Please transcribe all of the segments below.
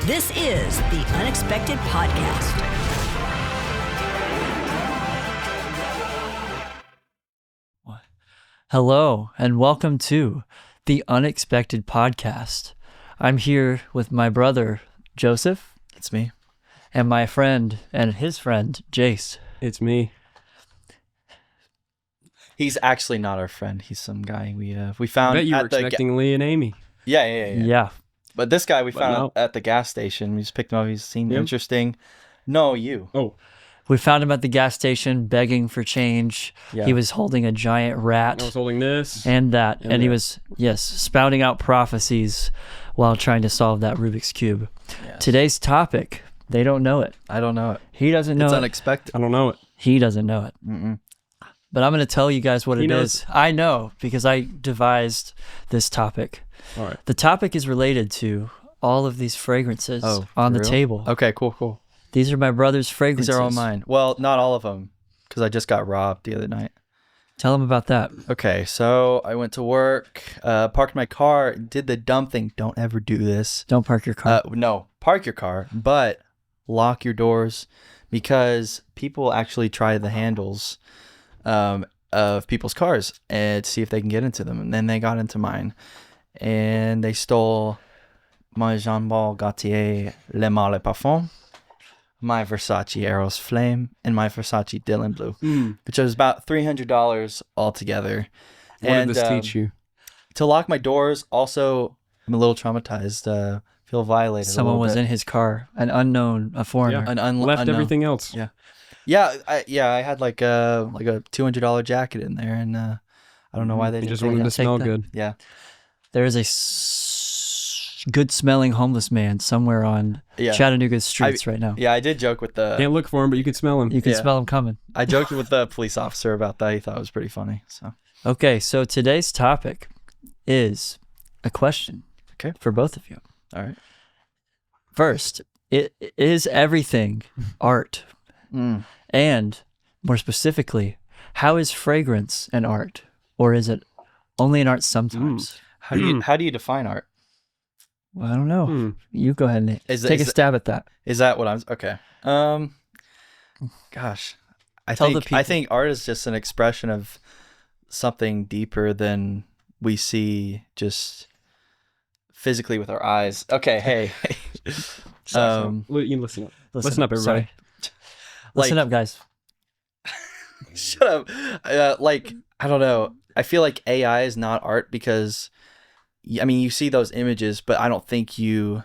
This is the Unexpected Podcast. Hello, and welcome to the Unexpected Podcast. I'm here with my brother, Joseph. It's me. And my friend and his friend, Jayce. It's me. He's actually not our friend. He's some guy we found. I bet you were at the expecting Lee and Amy. Yeah. But this guy we found no. at the gas station. We just picked him up. He seemed interesting. No, you. Oh, We found him at the gas station begging for change. Yeah. He was holding a giant rat I was holding this. and that. And he that. was, spouting out prophecies while trying to solve that Rubik's Cube. Yes. Today's topic, they don't know it. I don't know it. He doesn't know It's it. unexpected. I don't know it. He doesn't know it. Mm-mm. But I'm going to tell you guys what He it knows. is. I know because I devised this topic. All right. The topic is related to all of these fragrances Oh, on the for real? table. Okay, cool. These are my brother's fragrances. These are all mine. Well, not all of them, because I just got robbed the other night. Tell him about that. Okay, so I went to work, parked my car, did the dumb thing. Don't ever do this. Don't park your car. No, park your car, but lock your doors, because people actually try the handles of people's cars and see if they can get into them. And then they got into mine, and they stole my Jean-Paul Gaultier Le Male Parfum, my Versace Eros Flame, and my Versace Dylan Blue, which was about $300 altogether. What did this teach you? To lock my doors. Also, I'm a little traumatized. Feel violated. Someone was in his car, an unknown, a foreigner. Yeah. An Left unknown. everything else. Yeah. I had like a $200 jacket in there, and I don't know why they You didn't just take wanted it. to smell that. good. Yeah. There is a good-smelling homeless man somewhere on Chattanooga streets right now. Yeah, I did joke with the. Can't look for him, but you can smell him. You can Yeah. smell him coming. I joked with the police officer about that. He thought it was pretty funny. So Okay, so today's topic is a question. Okay. For both of you. all right. First, is everything art? And more specifically, how is fragrance an art, or is it only an art sometimes? How do you define art? Well, I don't know. You go ahead and take a is stab at that. Is that what I'm? Okay. Gosh, I Tell the think people. art is just an expression of something deeper than we see just physically with our eyes. Okay. Hey. You listen up. Listen up, everybody. Sorry. Listen up, guys. Shut up. I don't know. I feel like AI is not art because, I mean, you see those images, but I don't think you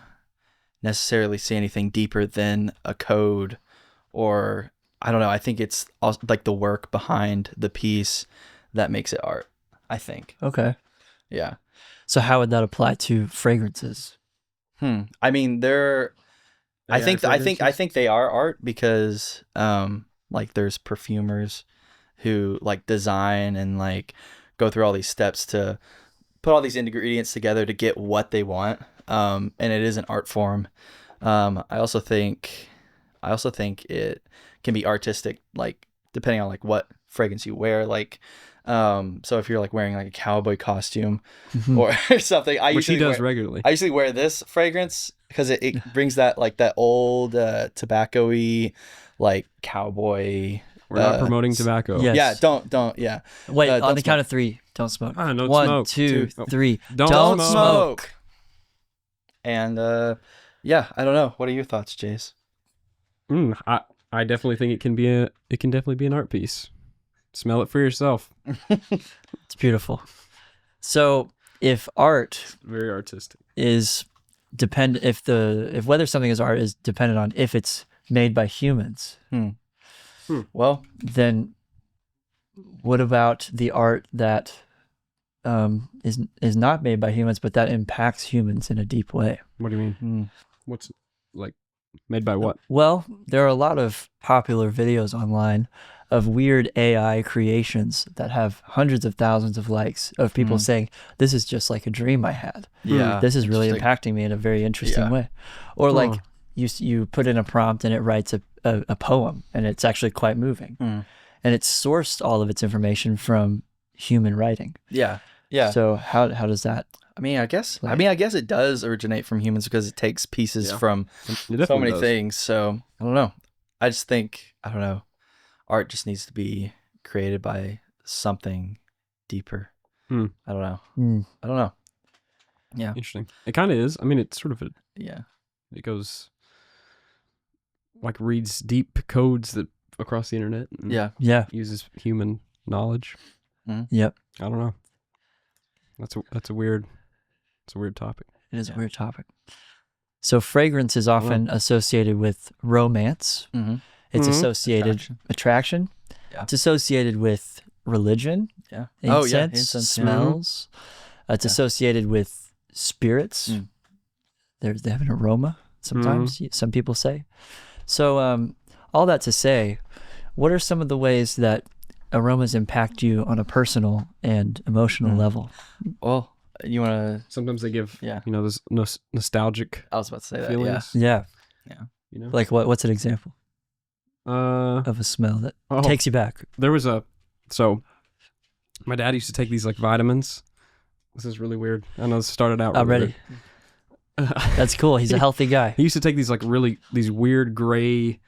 necessarily see anything deeper than a code, or I don't know. I think it's also like the work behind the piece that makes it art, I think. Okay. Yeah. So how would that apply to fragrances? I mean, I think they are art because like there's perfumers who like design and like go through all these steps to put all these ingredients together to get what they want, and it is an art form. I also think it can be artistic, like depending on like what fragrance you wear, like so if you're like wearing like a cowboy costume or something, Which he does regularly. I usually wear this fragrance because it brings that like that old tobacco-y like cowboy. We're not promoting tobacco. Yeah. Yeah, don't. Yeah. Wait, on don't the count of three, don't smoke. Don't One, smoke. two, Two. three. Don't smoke. And yeah, I don't know. What are your thoughts, Jayce? I definitely think it can definitely be an art piece. Smell it for yourself. It's beautiful. So if art Very artistic. is if whether something is art is dependent on if it's made by humans, Well, then what about the art that is not made by humans but that impacts humans in a deep way? What do you mean? What's like made by what? Well, there are a lot of popular videos online of weird AI creations that have hundreds of thousands of likes of people saying, this is just like a dream I had. yeah. This is really Interesting. impacting me in a very interesting Yeah. way. Or like Huh. you put in a prompt and it writes a poem, and it's actually quite moving. And it's sourced all of its information from human writing. Yeah. Yeah. So how does that I mean, I guess it does originate from humans because it takes pieces from so many things. So I don't know. I just think, I don't know, art just needs to be created by something deeper. I don't know. Yeah. Interesting. It kind of is. I mean, it's sort of Yeah. It goes like reads deep codes that across the internet. And Yeah. Uses human knowledge. Yep. I don't know. That's a weird topic. It is a weird topic. So fragrance is often associated with romance. It's associated attraction. Yeah. It's associated with religion. Yeah. Incense, Incense, smells. It's associated with spirits. They have an aroma sometimes, some people say. So all that to say, what are some of the ways that aromas impact you on a personal and emotional level? Well, you want to... Sometimes they give, those nostalgic I was about to say that, feelings. Yeah. You know? Like what's an example of a smell that takes you back? There was so my dad used to take these like vitamins. This is really weird. I know this started out I'm ready. That's cool. He's a healthy guy. He used to take these like these weird gray,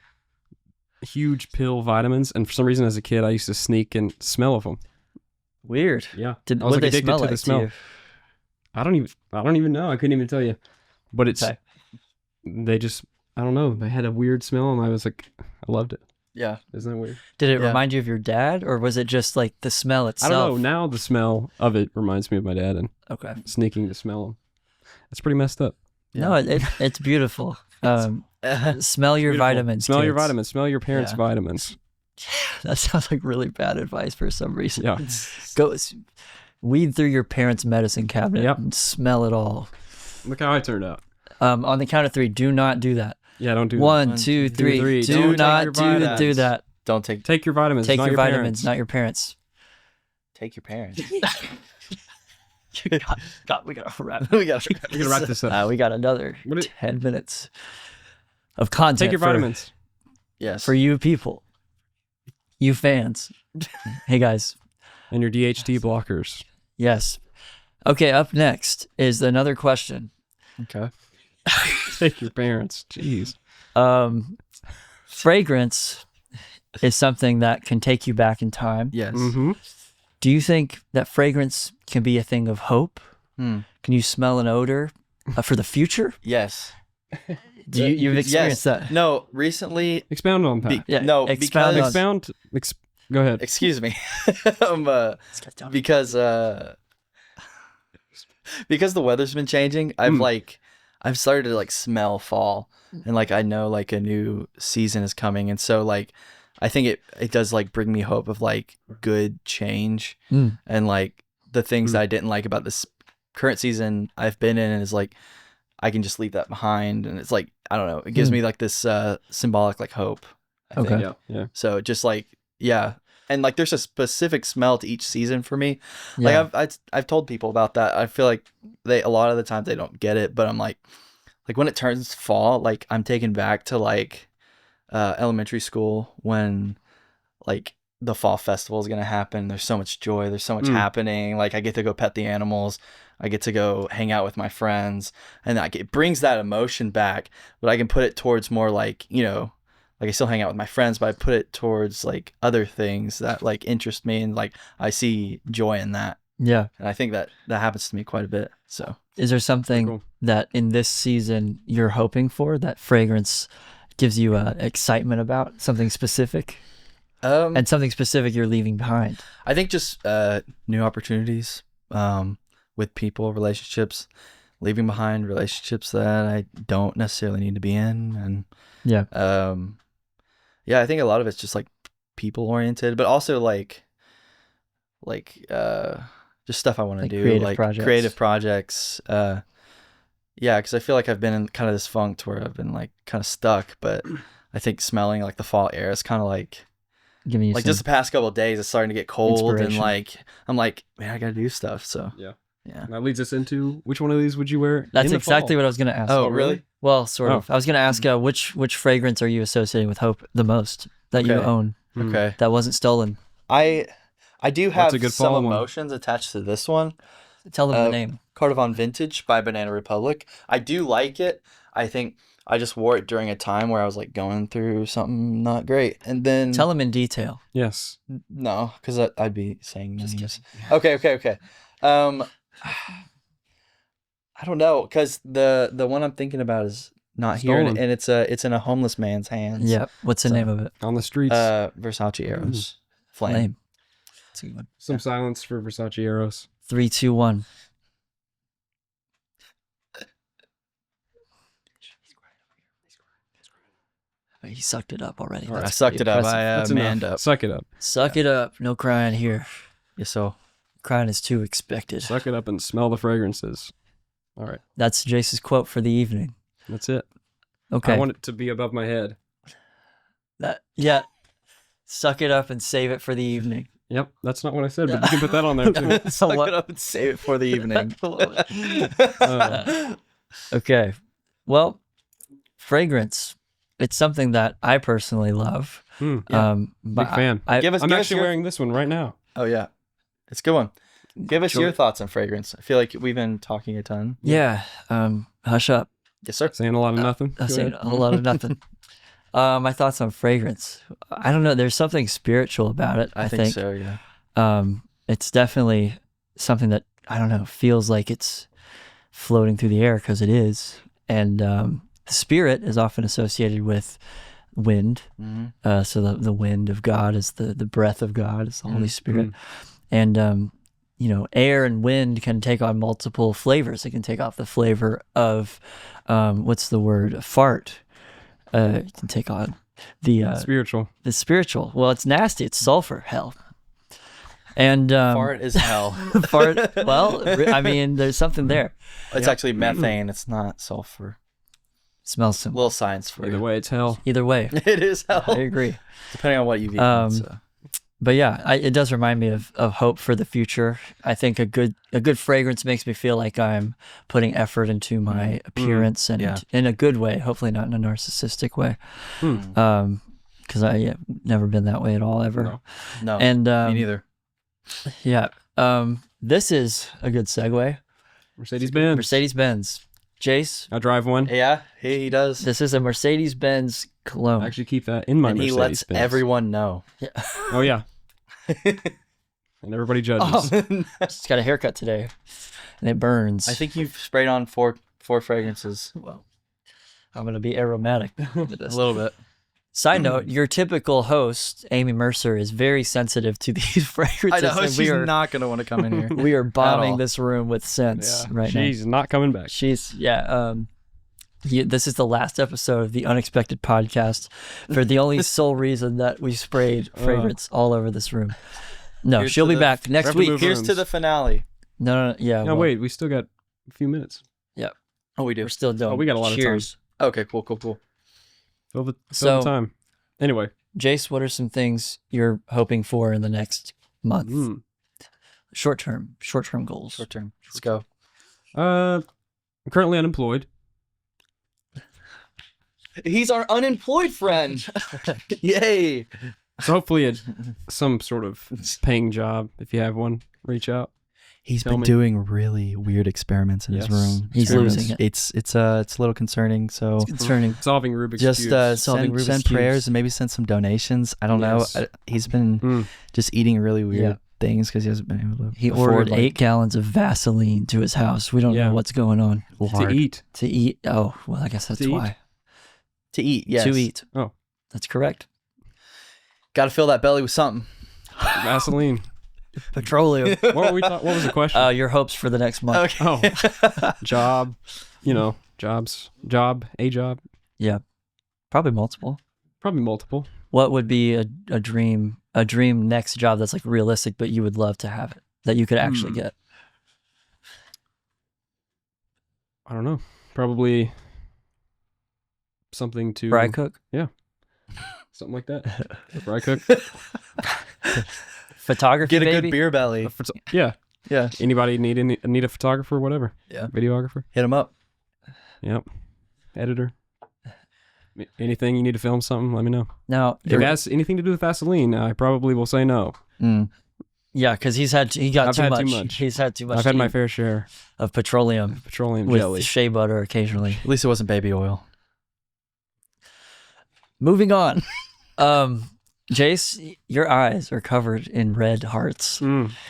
huge pill vitamins, and for some reason as a kid I used to sneak and smell of them. Weird. Yeah. I was like addicted to the smell. I don't even know. I couldn't even tell you. But they just, I don't know. They had a weird smell and I was like, I loved it. Yeah. Isn't that weird? Did it remind you of your dad, or was it just like the smell itself? I don't know. Now the smell of it reminds me of my dad and sneaking to smell him. That's pretty messed up. Yeah. No, it's beautiful. Smell your vitamins. Smell kids. your vitamins. Smell your parents' vitamins. That sounds like really bad advice for some reason. Yeah. Go weed through your parents' medicine cabinet and smell it all. Look how I turned out. On the count of 3, do not do that. Yeah, don't do that. 1, 2, 3. Do not do that. Don't take your vitamins. Take not your vitamins, parents. not your parents. Take your parents. God, we gotta wrap. We gotta wrap this up. We got another 10 minutes of content. Take your vitamins. Yes. For you people, you fans. Hey guys. And your DHT blockers. Yes. Okay. Up next is another question. Okay. Take your parents. Jeez. Fragrance is something that can take you back in time. Yes. Do you think that fragrance can be a thing of hope? Can you smell an odor for the future? Yes. You've experienced that? No, recently. Expound on that. Go ahead. Excuse me. Because the weather's been changing, I've started to like smell fall, and like I know like a new season is coming, and so like I think it does like bring me hope of like good change, and like the things that I didn't like about this current season I've been in is like I can just leave that behind, and it's like I don't know, it gives me like this symbolic like hope. I think. Yeah. So just like and like there's a specific smell to each season for me. Like I've told people about that. I feel like a lot of the times they don't get it, but I'm like when it turns fall, like I'm taken back to like elementary school when like the fall festival is gonna happen. There's so much joy. There's so much happening. Like I get to go pet the animals. I get to go hang out with my friends, and like it brings that emotion back. But I can put it towards more like like I still hang out with my friends, but I put it towards like other things that like interest me, and like I see joy in that. Yeah. And I think that happens to me quite a bit. So is there something that in this season you're hoping for that fragrance gives you excitement about, something specific? And something specific you're leaving behind? I think just new opportunities with people, relationships, leaving behind relationships that I don't necessarily need to be in. And I think a lot of it's just like people oriented, but also like just stuff I want to do, creative projects. Because I feel like I've been in kind of this funk where I've been like kind of stuck, but I think smelling like the fall air is kind of like giving you like just the past couple of days it's starting to get cold, and like I'm like, man, I gotta do stuff. So yeah. That leads us into which one of these would you wear? That's exactly what I was gonna ask. Oh, really? Well, sort of. I was gonna ask which fragrance are you associating with hope the most that you own? Okay. That wasn't stolen. I do have some emotions attached to this one. Tell them the name. Cardavon Vintage by Banana Republic. I do like it. I think I just wore it during a time where I was like going through something not great. And then Tell them in detail. Yes. no, because I'd be saying names. Okay. I don't know, because the one I'm thinking about is not here, and it's in a homeless man's hands. Yep. What's the name of it? On the streets. Versace Arrows. Flame. That's a good one. Some silence for Versace Arrows. 3, 2, 1. He sucked it up already. I sucked it up. I manned up. Suck it up. Suck it up. No crying here. Yeah, so Crying is too expected. Suck it up and smell the fragrances. All right. That's Jayce's quote for the evening. That's it. Okay. I want it to be above my head. Yeah. Suck it up and save it for the evening. Yep. That's not what I said, but you can put that on there too. suck it up and save it for the evening. Okay. Well, fragrance. It's something that I personally love. Big But fan. I'm actually wearing this one right now. Oh yeah, it's a good one. Give us your thoughts on fragrance. I feel like we've been talking a ton. Yeah. Hush up. Yes, sir. Saying a lot of nothing. I'm saying a lot of nothing. My thoughts on fragrance. I don't know. There's something spiritual about it. I think so. Yeah. It's definitely something that I don't know feels like it's floating through the air because it is, and the spirit is often associated with wind. Mm-hmm. So the wind of God is the breath of God is the Holy Spirit, and air and wind can take on multiple flavors. It can take off the flavor of what's the word? Fart. It can take on the spiritual. The spiritual. Well, it's nasty. It's sulfur. Hell. And fart is hell. Fart. Well, I mean, there's something there. It's actually methane. It's not sulfur. Smells similar. Little science for Either you. way, it's hell. Either way, It is hell. I agree. Depending on what you've eaten. So. But yeah, it does remind me of hope for the future. I think a good fragrance makes me feel like I'm putting effort into my appearance and in a good way, hopefully not in a narcissistic way. Because I never been that way at all ever. No, and me neither. Yeah. This is a good segue. Mercedes-Benz. Mercedes-Benz. Jayce. I drive one. Yeah, he does. This is a Mercedes-Benz cologne. I actually keep that in my And he Mercedes-Benz. lets everyone know. Oh, yeah. And everybody judges. Just got a haircut today, and it burns. I think you've sprayed on four fragrances. Well, I'm going to be aromatic with A this. little bit. Side note, your typical host, Amy Mercer, is very sensitive to these fragrances. I know, and she's not going to want to come in here. we are bombing all. this room with scents right now. She's not coming back. She's, this is the last episode of the Unexpected Podcast for the only sole reason that we sprayed fragrance all over this room. No, Here's she'll to be the- back next week. move Here's to the finale. No, yeah. No, wait. We still got a few minutes. Yeah, Oh, we do. we're still doing. Oh, we got a lot of time. Cheers. Okay, cool. Fill the So- time. Anyway. Jace, what are some things you're hoping for in the next month? Short-term goals. Short term. Let's go. I'm currently unemployed. He's our unemployed friend. Yay. So hopefully some sort of paying job. If you have one, reach out. He's Tell been me. doing really weird experiments in his Yes. room. He's losing it. It's a little concerning. So It's concerning. Solving Rubik's just Cubes. Solving Rubik's send Cubes. prayers and maybe send some donations. I don't Yes. know. He's been just eating really weird things because he hasn't been able to. He afford, ordered 8 gallons of Vaseline to his house. We don't know what's going on. to eat. To eat. Oh, well, I guess that's To eat? why. to eat. Yes. To eat. Oh. That's correct. Got to fill that belly with something. Vaseline. Petroleum. What were we what was the question? Your hopes for the next month. Okay. Oh. Job. Jobs. A job. Yeah. Probably multiple. Probably multiple. What would be a dream next job that's like realistic, but you would love to have it, that you could actually get? I don't know. Probably something to Fry cook? Yeah. Something like that. Fry cook. Photography, Get a maybe? good beer belly. Yeah. Yeah. Anybody need a photographer, whatever. Yeah. Videographer. Hit him up. Yep. Editor. Anything you need to film something, let me know. Now, If it has anything to do with Vaseline, I probably will say no. Yeah, because he got I've too had much. too much. He's had too much. I've had my tea fair share of petroleum of petroleum with jelly. shea butter occasionally. At least it wasn't baby oil. Moving on. Jayce, your eyes are covered in red hearts.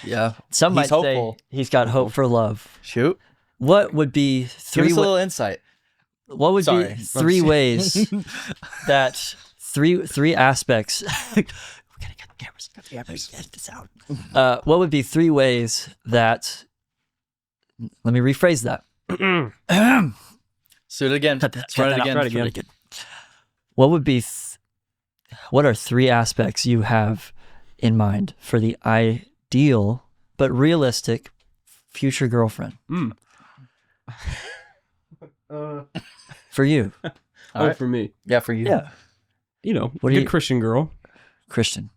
Yeah. Some might He's hopeful. say he's got hope for love. Shoot. What would be Give three us a little insight. what would Sorry. be three ways that three aspects we gotta get the cameras. Edit this out. What would be three ways that let me rephrase that. So it again. Let's run it again. What would be what are three aspects you have in mind for the ideal but realistic future girlfriend? For you. All right. For me. Yeah, for you. Yeah. You know, What a do good you- Christian girl. Christian.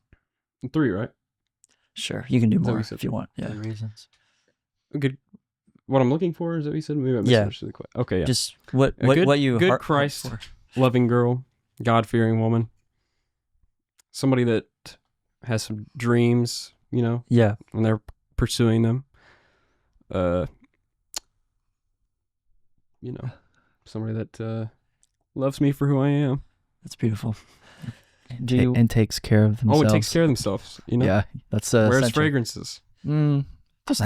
3, right? Sure. You can do that more what you said? if you want. Yeah. Reasons. A good. What I'm looking for is that what you said? Maybe I Yeah. misunderstood the question. Okay, yeah. Just what A good, what you good heart Christ for. loving girl, God fearing woman, somebody that has some dreams, you know, Yeah. when they're pursuing them. You know, somebody that loves me for who I am. That's beautiful. Do you, and takes care of themselves. Oh, and takes care of themselves. You know, Yeah, that's wears essential. fragrances. Doesn't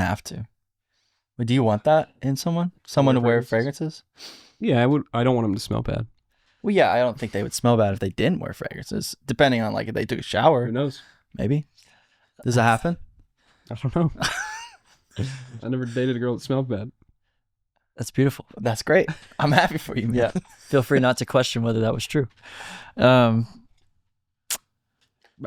have to. But do you want that in someone? Someone to wear fragrances? Yeah, I would. I don't want them to smell bad. Well, yeah, I don't think they would smell bad if they didn't wear fragrances. Depending on like if they took a shower, Who knows? maybe. Does that happen? I don't know. I never dated a girl that smelled bad. That's beautiful. That's great. I'm happy for you, man. Yeah. Feel free not to question whether that was true. I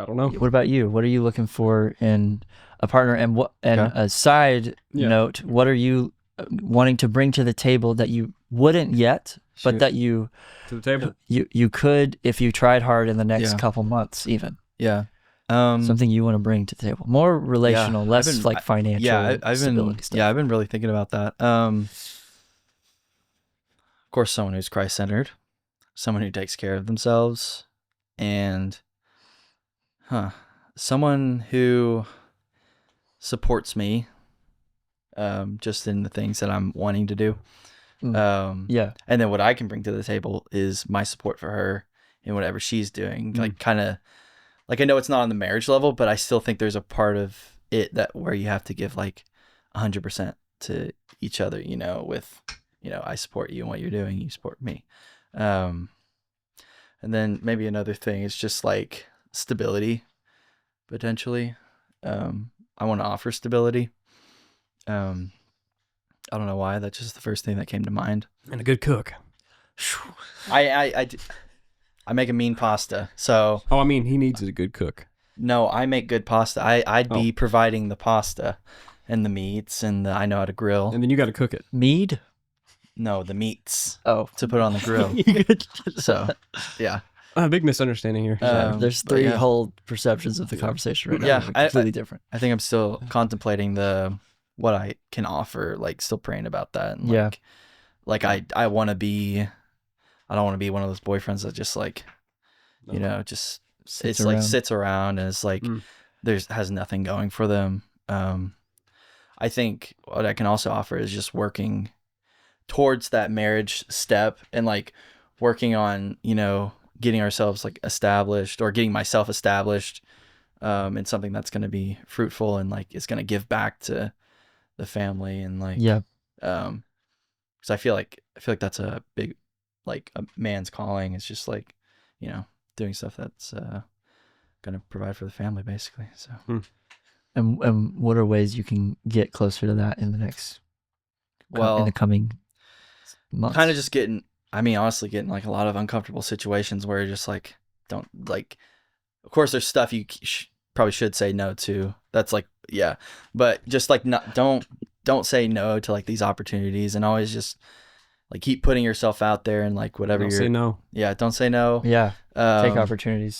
don't know. What about you? What are you looking for in a partner? And what? And Okay. a side note, what are you wanting to bring to the table that you wouldn't yet, but that you To the table. you could if you tried hard in the next Yeah. couple months, even Yeah. something you want to bring to the table, more relational, less I've been- like financial. Yeah, I've been. stability stuff. Yeah, I've been really thinking about that. Of course, someone who's Christ-centered, someone who takes care of themselves, and someone who supports me, just in the things that I'm wanting to do. Yeah. And then what I can bring to the table is my support for her in whatever she's doing. Like kind of, like I know it's not on the marriage level, but I still think there's a part of it that where you have to give like 100% to each other, you know, with, you know, I support you and what you're doing, you support me. And then maybe another thing is just like stability, potentially. I want to offer stability. I don't know why. That's just the first thing that came to mind. And a good cook. I make a mean pasta, so Oh, I mean, he needs a good cook. no, I make good pasta. I'd be providing the pasta and the meats, and I know how to grill. And then you got to cook it. Mead? No, the meats Oh. to put on the grill. So, yeah. Big misunderstanding here. There's but three yeah. whole perceptions of the conversation right now. Yeah, that are completely different. I think I'm still contemplating what I can offer, like still praying about that. And Yeah. Like I want to be, I don't want to be one of those boyfriends that just like, you know, just Sits like around. sits around and it's like has nothing going for them. I think what I can also offer is just working towards that marriage step and like working on, you know, getting ourselves like established or getting myself established in something that's going to be fruitful and like it's going to give back to the family and like because I feel like that's a big like a man's calling. It's just like, you know, doing stuff that's going to provide for the family basically. So And what are ways you can get closer to that in the next in the coming months? kind of just honestly getting like a lot of uncomfortable situations where you're just like, don't like, of course there's stuff you probably should say no to. That's like, yeah, but just like don't say no to like these opportunities and always just like keep putting yourself out there and like whatever Don't say no. Yeah. Don't say no. Yeah. Take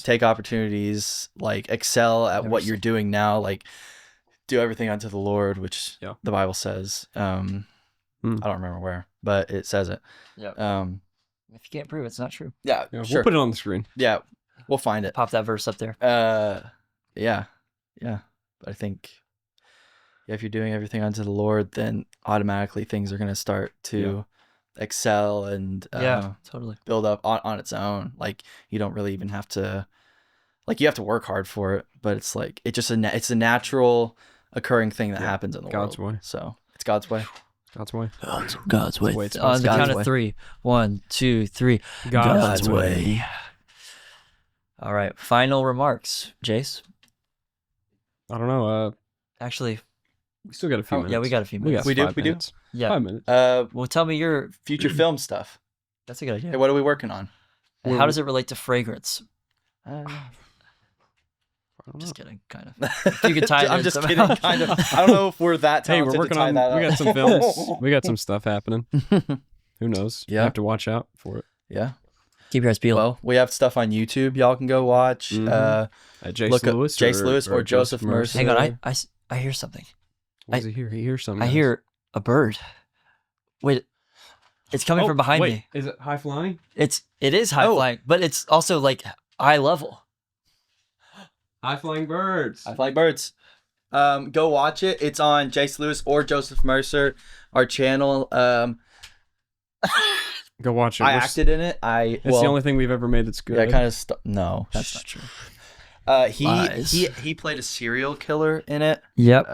Take opportunities, like excel at what you're doing now. Like do everything unto the Lord, which the Bible says. I don't remember where, but it says it. Yeah. If you can't prove it's not true. Yeah, Yeah, sure. We'll put it on the screen. Yeah, we'll find it. Pop that verse up there. Yeah. But I think if you're doing everything unto the Lord, then automatically things are going to start to excel and totally build up on its own. Like you don't really even have to, like you have to work hard for it, but it's like it's just it's a natural occurring thing that happens in the God's world. way. So it's God's way. God's way. God's way. It's On the God's count way. of 3. 1, 2, 3. God's way. All right. Final remarks, Jayce. I don't know. Actually, We still got a few minutes. yeah, we got a few minutes. We do? 5 We do? minutes. Yeah. 5 minutes. Well, tell me your. Future film stuff. That's a good idea. Hey, what are we working on? And how does it relate to fragrance? I don't know. Just kidding, kind of. If you could tie it I'm in just somehow. kidding, kind of. I don't know if we're that Hey, talented we're working to tie on. that up. We got some films. We got some stuff happening. Who knows? Yeah. You have to watch out for it. Yeah. Keep your eyes peeled. Well, we have stuff on YouTube. Y'all can go watch. Mhm. Jayce Look up Lewis, Jayce Lewis or Joseph Mercer. Hang on, I hear something. What does he hear? He hears something. I hear a bird. Wait, it's coming from behind me. Is it high flying? It is high flying, but it's also like eye level. High flying birds. I Fly Birds. Go watch it. It's on Jayce Lewis or Joseph Mercer, our channel. Go watch it. I acted in it. It's the only thing we've ever made that's good. Yeah, kind of. No, that's not true. Lies. He played a serial killer in it. Yep.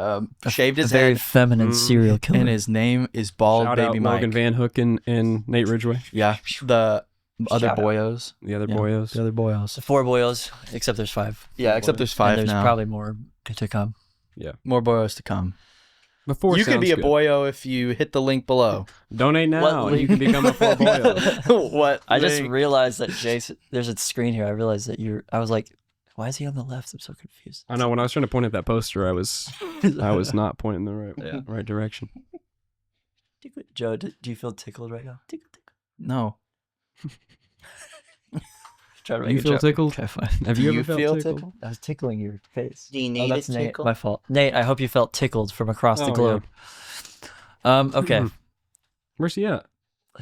Shaved his a very head, feminine serial killer. and his name is Bald Shout Baby out Mike. Logan Van Hook and Nate Ridgway. Yeah, the other Shout out. boyos. The other Yeah, boyos. The other boyos. 4 boyos, except there's 5. Yeah, except there's And 5 there's now. probably more to come. More boyos to come. Before You could be a sounds good. boyo if you hit the link below. Donate now, What and you can become a four boyo. What? I just link? realized that Jayce, there's a screen here. I realized that I was like, why is he on the left? I'm so confused. I know. When I was trying to point at that poster, I was not pointing the right direction. Joe, do you feel tickled right now? Tickle, tickle. No. Try to make You a feel joke. tickled? Okay, fine. Have Do you you ever feel felt tickled? tickled? I was tickling your face. Do you need that's a Nate, tickle? my fault. Nate, I hope you felt tickled from across the Oh, globe. Okay. Where's he at?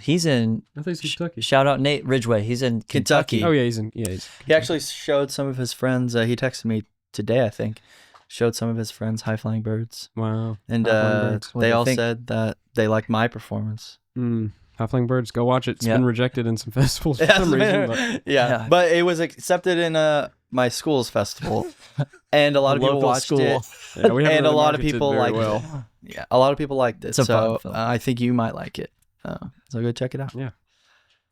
He's in, I think he's Kentucky. shout out Nate Ridgway. He's in Kentucky. Kentucky. Oh yeah, he's in. Yeah, he's. He actually showed some of his friends. He texted me today, I think. Showed some of his friends High Flying Birds. Wow. And High Flying Birds. What they do you all think? said that they liked my performance. High Flying Birds. Go watch it. It's Yeah. been rejected in some festivals for some reason. But Yeah. But it was accepted in my school's festival. And a lot of people Local watched school. it. yeah, we haven't And a really lot of marketed people very liked well. it. Yeah, a lot of people liked it. It's a fun So film. I think you might like it. So go check it out. If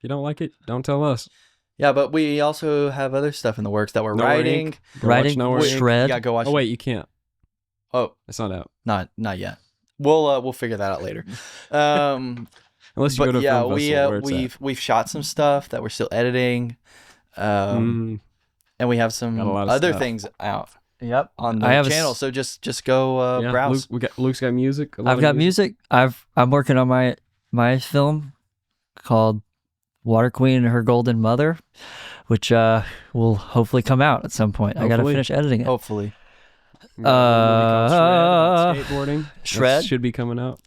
you don't like it, don't tell us. Yeah, but we also have other stuff in the works that we're Nowhere writing. Inc. Go Writing watch Nowhere with Inc. Shred. Yeah, go watch. Oh wait, you can't. Oh, It's not out. not yet. We'll figure that out later. Unless you go But to a yeah, film festival where it's we've shot some stuff that we're still editing, at. and we have some Got a lot of other stuff. things out Yep. on the I have channel. So just go Yeah, browse. Luke's got music. a lot I've of got music. I'm working on my film called Water Queen and Her Golden Mother, which will hopefully come out at some point. I got to Hopefully. finish editing it. Hopefully, We got a movie called Shred about skateboarding. Shred? That should be coming out.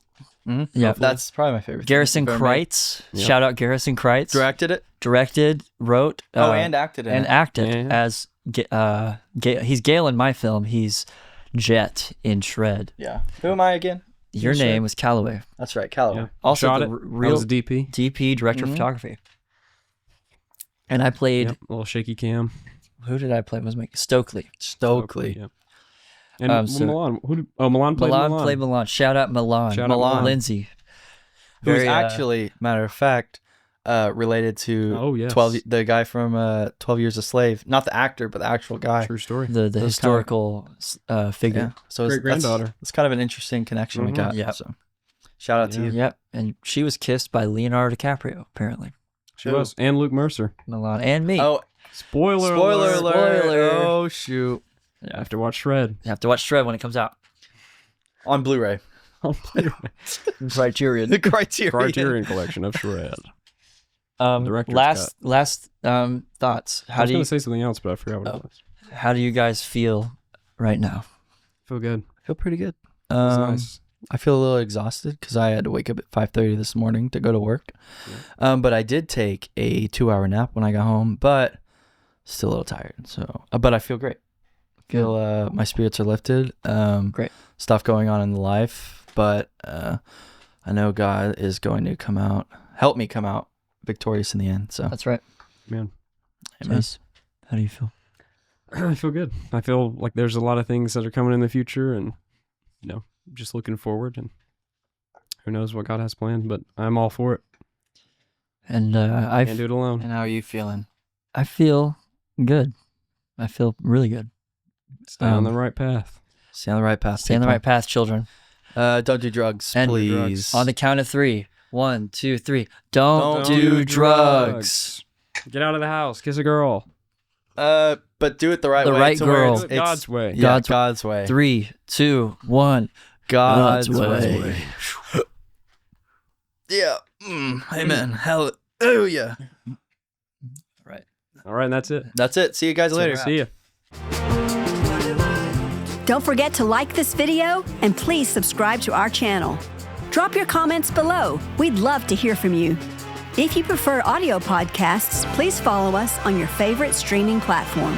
Yeah. that's probably my favorite. Garrison thing we've ever made. Kreitz. Yeah. Shout out Garrison Kreitz. Directed it. Directed, wrote, And acted in and it. acted Yeah. as he's Gale in my film. He's Jet in Shred. Yeah. Who am I again? Your Shred. name was Calloway. That's right, Callaway. Yeah. Also Shot the it. I real was a DP. DP, director of Mhm. photography. And I played. Yep, a little shaky cam. Who did I play? Was my Stokely. Stokely. Yep. And So- Milan. Milan played Milan Milan. played Milan. Shout out Milan. Shout out Milan. Lindsay. Who's Very, actually, matter of fact, related to Oh, yes. 12, the guy from 12 Years a Slave. Not the actor, but the actual guy. True story. the Those historical figure. Yeah. So Great granddaughter. It's kind of an interesting connection we Mhm. got. Yeah. So shout out to you. Yep. And she was kissed by Leonardo DiCaprio, apparently. She Who? was. And Luke Mercer. Milan and me. Oh, Spoiler spoiler alert. alert. Spoiler. Oh, shoot. Yeah. I have to watch Shred. You have to watch Shred when it comes out. On Blu-ray. Criterion. The Criterion. Criterion collection of Shred. Director's last thoughts. I How was do going you to say something else, but I forgot what it was. how do you guys feel right now? Feel good. I feel pretty good. It's nice. I feel a little exhausted because I had to wake up at 5:30 this morning to go to work. But I did take a 2-hour nap when I got home, but still a little tired. So, but I feel great. Feel my spirits are lifted. Great. stuff going on in life, but I know God is going to help me come out victorious in the end. So That's right. Man. Amen. Jayce, how do you feel? I feel good. I feel like there's a lot of things that are coming in the future, and just looking forward, and who knows what God has planned, but I'm all for it. And I Can't do it alone. And how are you feeling? I feel good. I feel really good. Stay on the right path. Stay on the right path. Stay on the right path, children. Don't do drugs, And please. On the count of 3. 1, 2, 3. Don't do drugs. Get out of the house. Kiss a girl. But do it the right way. The right to where girl. it's God's way. Yeah, God's way. 3, 2, 1. God's God's way. way. Yeah. Amen. Hallelujah. Right. All right, and that's it. That's it. See you guys later. See ya. Don't forget to like this video and please subscribe to our channel. Drop your comments below. We'd love to hear from you. If you prefer audio podcasts, please follow us on your favorite streaming platform.